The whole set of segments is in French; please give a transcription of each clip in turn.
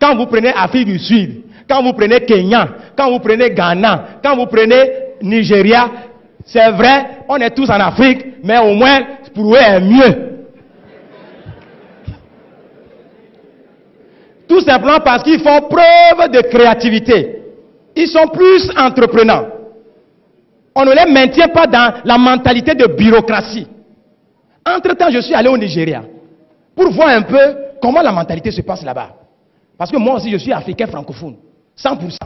Quand vous prenez Afrique du Sud, quand vous prenez Kenya, quand vous prenez Ghana, quand vous prenez Nigeria, c'est vrai, on est tous en Afrique, mais au moins, pour eux, est mieux. Tout simplement parce qu'ils font preuve de créativité. Ils sont plus entreprenants. On ne les maintient pas dans la mentalité de bureaucratie. Entre-temps, je suis allé au Nigeria pour voir un peu comment la mentalité se passe là-bas. Parce que moi aussi, je suis africain francophone, 100%.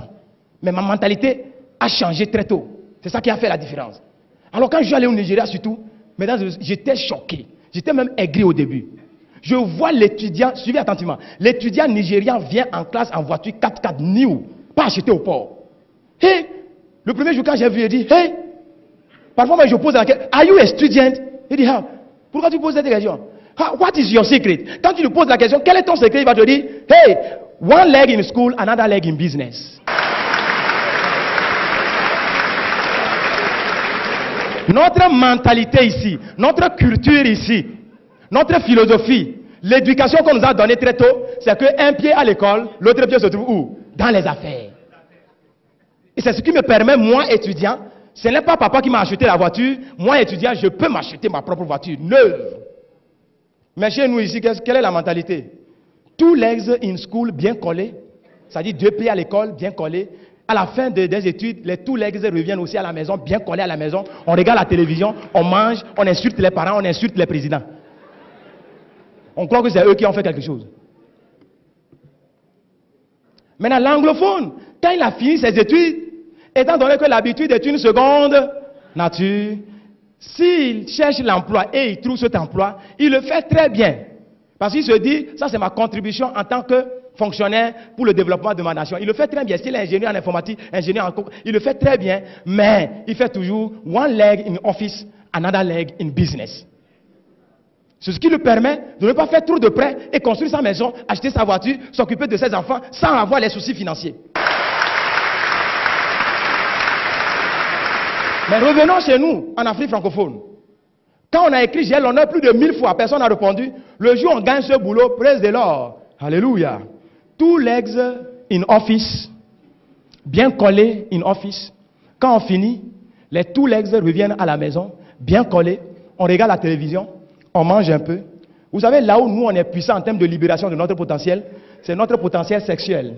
Mais ma mentalité a changé très tôt. C'est ça qui a fait la différence. Alors quand je suis allé au Nigeria surtout, mesdames, j'étais choqué. J'étais même aigri au début. Je vois l'étudiant, suivez attentivement, l'étudiant nigérian vient en classe en voiture 4x4 new, pas acheté au port. Hey, le premier jour quand j'ai vu, il dit, hey, parfois moi je pose la question, are you a student? Il dit, ah, pourquoi tu poses cette question? What is your secret? Quand tu lui poses la question, quel est ton secret? Il va te dire, hey, one leg in school, another leg in business. Notre mentalité ici, notre culture ici, notre philosophie, l'éducation qu'on nous a donnée très tôt, c'est qu'un pied à l'école, l'autre pied se trouve où? Dans les affaires. Et c'est ce qui me permet, moi étudiant, ce n'est pas papa qui m'a acheté la voiture, moi étudiant, je peux m'acheter ma propre voiture neuve. Mais chez nous ici, quelle est la mentalité? Two legs in school bien collés, c'est-à-dire 2 pieds à l'école bien collés. À la fin des études, les two legs reviennent aussi à la maison, bien collés à la maison. On regarde la télévision, on mange, on insulte les parents, on insulte les présidents. On croit que c'est eux qui ont fait quelque chose. Maintenant, l'anglophone, quand il a fini ses études, étant donné que l'habitude est une seconde nature, s'il cherche l'emploi et il trouve cet emploi, il le fait très bien. Parce qu'il se dit, ça c'est ma contribution en tant que fonctionnaire pour le développement de ma nation. Il le fait très bien. S'il est ingénieur en informatique, ingénieur en cours, il le fait très bien. Mais il fait toujours one leg in office, another leg in business. C'est ce qui lui permet de ne pas faire trop de prêts et construire sa maison, acheter sa voiture, s'occuper de ses enfants sans avoir les soucis financiers. Mais revenons chez nous, en Afrique francophone. Quand on a écrit j'ai l'honneur plus de 1000 fois, personne n'a répondu. Le jour où on gagne ce boulot, praise the Lord. Alléluia. Two legs in office, bien collés in office. Quand on finit, les two legs reviennent à la maison, bien collés. On regarde la télévision, on mange un peu. Vous savez, là où nous on est puissant en termes de libération de notre potentiel, c'est notre potentiel sexuel.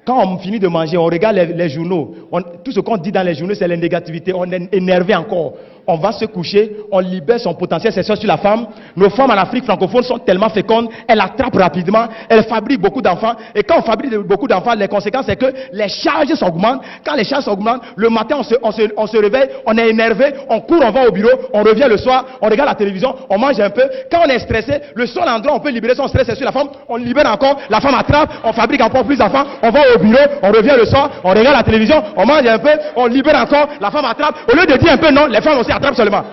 Quand on finit de manger, on regarde les journaux. Tout ce qu'on dit dans les journaux, c'est la négativité. On est énervé encore. On va se coucher, on libère son potentiel sexuel sur la femme. Nos femmes en Afrique francophone sont tellement fécondes, elles attrapent rapidement, elles fabriquent beaucoup d'enfants. Et quand on fabrique beaucoup d'enfants, les conséquences, c'est que les charges s'augmentent. Quand les charges s'augmentent, le matin, on se réveille, on est énervé, on court, on va au bureau, on revient le soir, on regarde la télévision, on mange un peu. Quand on est stressé, le seul endroit où on peut libérer son stress, c'est sur la femme. On libère encore, la femme attrape, on fabrique encore plus d'enfants, on va au bureau, on revient le soir, on regarde la télévision, on mange un peu, on libère encore, la femme attrape. Au lieu de dire un peu non, les femmes aussi attrapent seulement.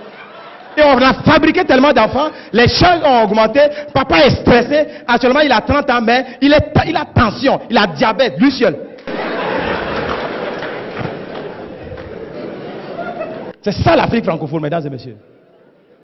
Et on a fabriqué tellement d'enfants, les charges ont augmenté, papa est stressé, actuellement il a 30 ans, mais il a tension, il a diabète, lui seul. C'est ça l'Afrique francophone, mesdames et messieurs.